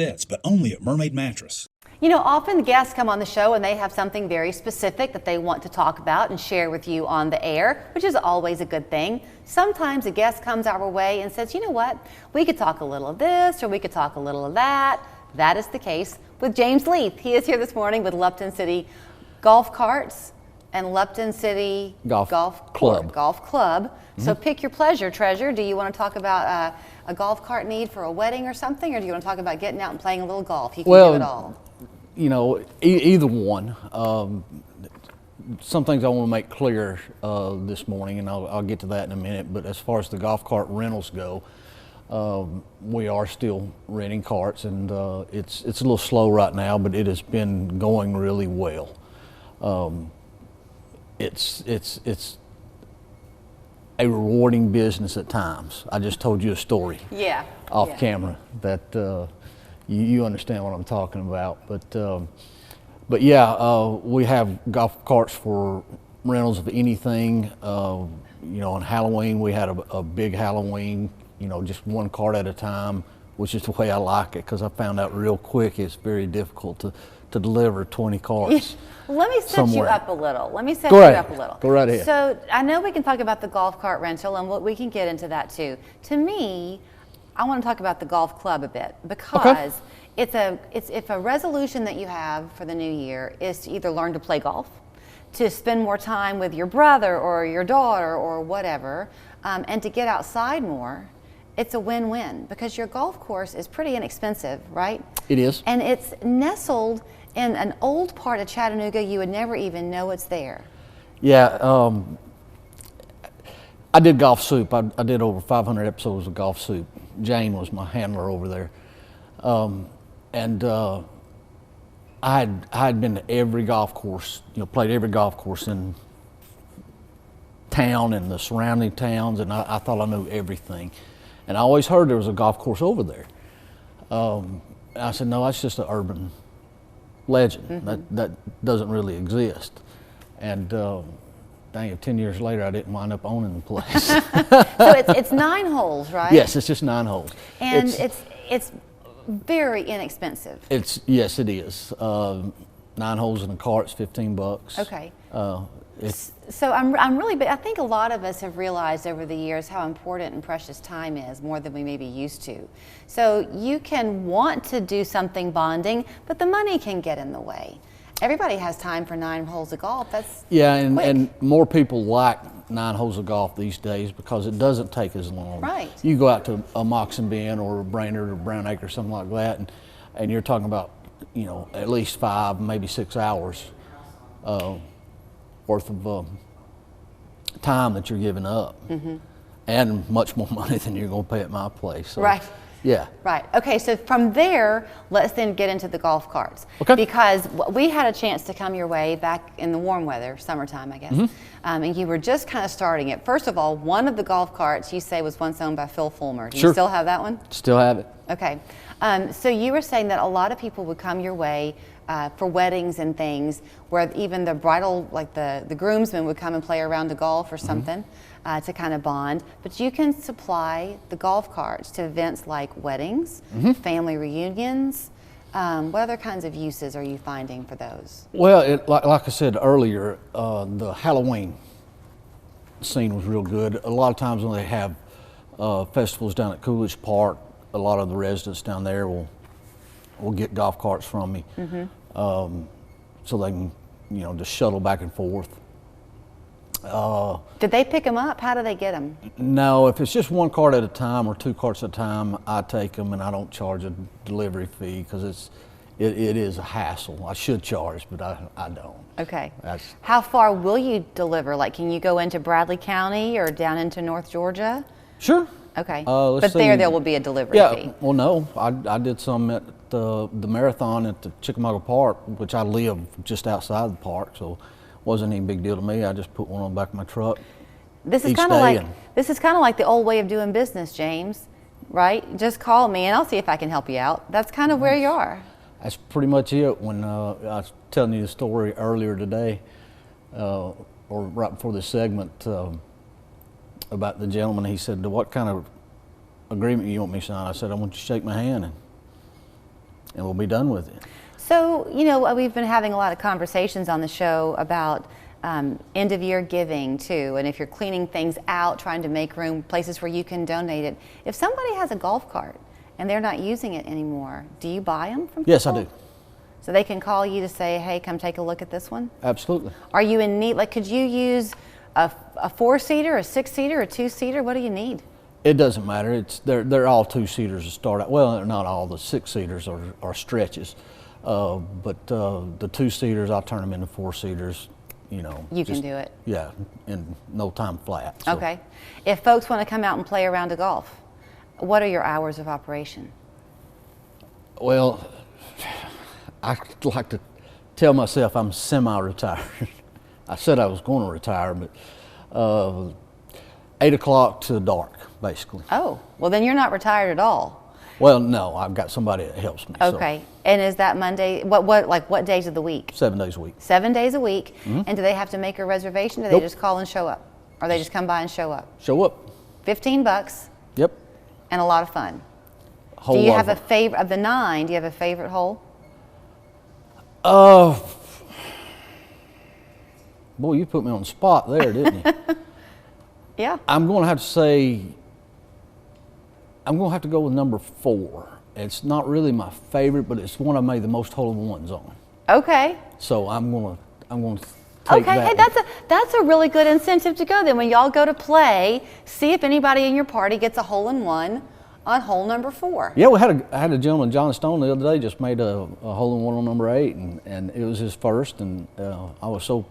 beds, but only at Mermaid Mattress. You know, often the guests come on the show and they have something very specific that they want to talk about and share with you on the air, which is always a good thing. Sometimes a guest comes our way and says, you know what, we could talk a little of this or we could talk a little of that. That is the case with James Leeth. He is here this morning with Lupton City Golf Carts and Lupton City Golf Club. So pick your pleasure, Treasure. Do you want to talk about a golf cart need for a wedding or something, or do you want to talk about getting out and playing a little golf? You can do it all. You know, either one. Some things I want to make clear this morning, and I'll get to that in a minute. But as far as the golf cart rentals go, we are still renting carts, and it's a little slow right now, but it has been going really well. It's a rewarding business at times. I just told you a story off camera that you understand what I'm talking about. But yeah, we have golf carts for rentals of anything. You know, on Halloween we had a big Halloween, you know, just one cart at a time, which is the way I like it, because I found out real quick it's very difficult to deliver 20 carts. Let me set you up a little. Go right ahead. So I know we can talk about the golf cart rental, and we can get into that too. To me, I want to talk about the golf club a bit, because if a resolution that you have for the new year is to either learn to play golf, to spend more time with your brother or your daughter or whatever, and to get outside more, it's a win-win, because your golf course is pretty inexpensive, right? It is. And it's nestled in an old part of Chattanooga. You would never even know it's there. Yeah, I did Golf Soup. I did over 500 episodes of Golf Soup. Jane was my handler over there. And I had been to every golf course, you know, played every golf course in town and the surrounding towns, and I thought I knew everything. And I always heard there was a golf course over there. I said, no, that's just an urban legend. That doesn't really exist. And dang it, 10 years later, I didn't wind up owning the place. So it's 9 holes, right? Yes, it's just 9 holes. And it's very inexpensive. Yes, it is. 9 holes in a cart's $15. Okay. So I think a lot of us have realized over the years how important and precious time is, more than we may be used to. So you can want to do something bonding, but the money can get in the way. Everybody has time for 9 holes of golf. That's and more people like 9 holes of golf these days because it doesn't take as long. Right. You go out to a Moxon Bend or a Brainerd or Brown Acre or something like that, and you're talking about, you know, at least 5, maybe 6 hours worth of time that you're giving up, and much more money than you're going to pay at my place. So, right. Yeah. Right. Okay, so from there, let's then get into the golf carts. Okay. Because we had a chance to come your way back in the warm weather, summertime, I guess, and you were just kind of starting it. First of all, one of the golf carts you say was once owned by Phil Fulmer. Do you still have that one? Still have it. Okay. So you were saying that a lot of people would come your way for weddings and things, where even the bridal, like the groomsmen would come and play around the golf or something to kind of bond. But you can supply the golf carts to events like weddings, family reunions. What other kinds of uses are you finding for those? Well, like I said earlier, the Halloween scene was real good. A lot of times when they have festivals down at Coolidge Park, a lot of the residents down there will get golf carts from me, so they can, you know, just shuttle back and forth. Did they pick them up? How do they get them? No, if it's just 1 cart at a time or 2 carts at a time, I take them and I don't charge a delivery fee because it is a hassle. I should charge, but I don't. Okay. How far will you deliver? Like, can you go into Bradley County or down into North Georgia? Sure. Okay. But there will be a delivery fee. Yeah. Well, no, I did some at the marathon at the Chickamauga Park, which I live just outside the park, so it wasn't any big deal to me. I just put one on the back of my truck. This is kind of like the old way of doing business, James, right? Just call me and I'll see if I can help you out. That's kind of where you are. That's pretty much it. When I was telling you the story earlier today, or right before this segment, about the gentleman, he said, what kind of agreement you want me to sign? I said, I want you to shake my hand and and we'll be done with it. So, you know, we've been having a lot of conversations on the show about end of year giving too, and if you're cleaning things out, trying to make room, places where you can donate it. If somebody has a golf cart and they're not using it anymore, do you buy them from people? Yes, I do. So they can call you to say, hey, come take a look at this one? Absolutely. Are you in need, like could you use a 4-seater, a 6-seater, a 2-seater? What do you need? It doesn't matter. They're all 2-seaters to start out. Well, they're not all. The 6-seaters are stretches, but the 2-seaters, I'll turn them into 4-seaters. You know, you can do it. Yeah, in no time flat. So. Okay. If folks want to come out and play a round of golf, what are your hours of operation? Well, I like to tell myself I'm semi-retired. I said I was going to retire, but 8 o'clock to dark, basically. Oh, well then you're not retired at all. Well, no, I've got somebody that helps me. Okay, so. And is that Monday, what days of the week? 7 days a week. 7 days a week, and do they have to make a reservation, or do they just call and show up? Or they just come by and show up? Show up. $15. Yep. And a lot of fun. Do you have a favorite, of the 9, do you have a favorite hole? Boy, you put me on the spot there, didn't you? Yeah. I'm going to have to say, I'm going to have to go with number 4. It's not really my favorite, but it's one I made the most hole-in-ones on. Okay. So I'm going to take that. Hey, that's a really good incentive to go then. When y'all go to play, see if anybody in your party gets a hole-in-one on hole number 4. Yeah, I had a gentleman, John Stone, the other day just made a hole-in-one on number 8, and it was his first, and I was so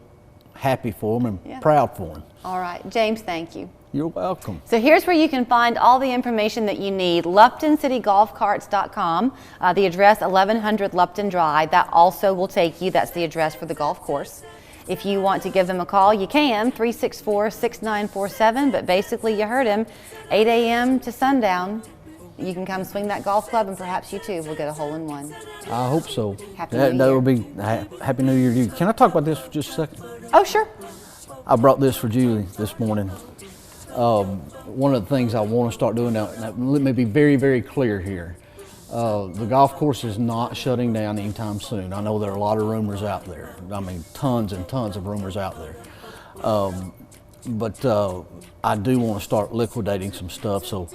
happy for him and proud for him. All right, James, thank you. You're welcome. So here's where you can find all the information that you need. LuptonCityGolfCarts.com, the address 1100 Lupton Drive. That also will take you, that's the address for the golf course. If you want to give them a call, you can, 364-6947, but basically you heard him, 8 a.m. to sundown. You can come swing that golf club, and perhaps you too will get a hole-in-one. I hope so. Happy New Year. That will be Happy New Year to you. Can I talk about this for just a second? Oh, sure. I brought this for Julie this morning. One of the things I want to start doing now, let me be very, very clear here. The golf course is not shutting down anytime soon. I know there are a lot of rumors out there. I mean, tons and tons of rumors out there. But I do want to start liquidating some stuff. So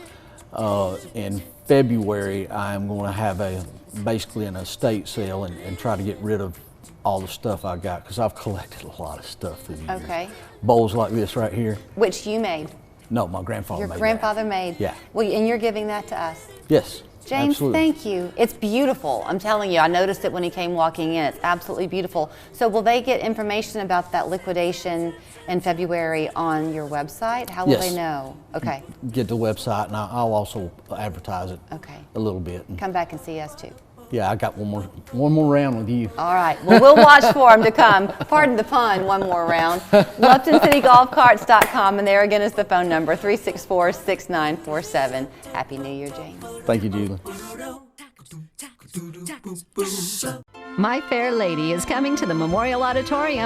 in February, I'm going to have basically an estate sale and try to get rid of all the stuff I got, because I've collected a lot of stuff through the years. Okay. Bowls like this right here. Which you made? No, my grandfather made. Your grandfather made? Yeah. Well, and you're giving that to us? Yes. James, absolutely. Thank you. It's beautiful. I'm telling you, I noticed it when he came walking in. It's absolutely beautiful. So will they get information about that liquidation in February on your website? How will they know? Okay. Get the website, and I'll also advertise it a little bit. Come back and see us too. Yeah, I got one more round with you. All right. Well, we'll watch for them to come. Pardon the pun, one more round. LuptonCityGolfCarts.com, and there again is the phone number, 364-6947. Happy New Year, James. Thank you, Julie. My Fair Lady is coming to the Memorial Auditorium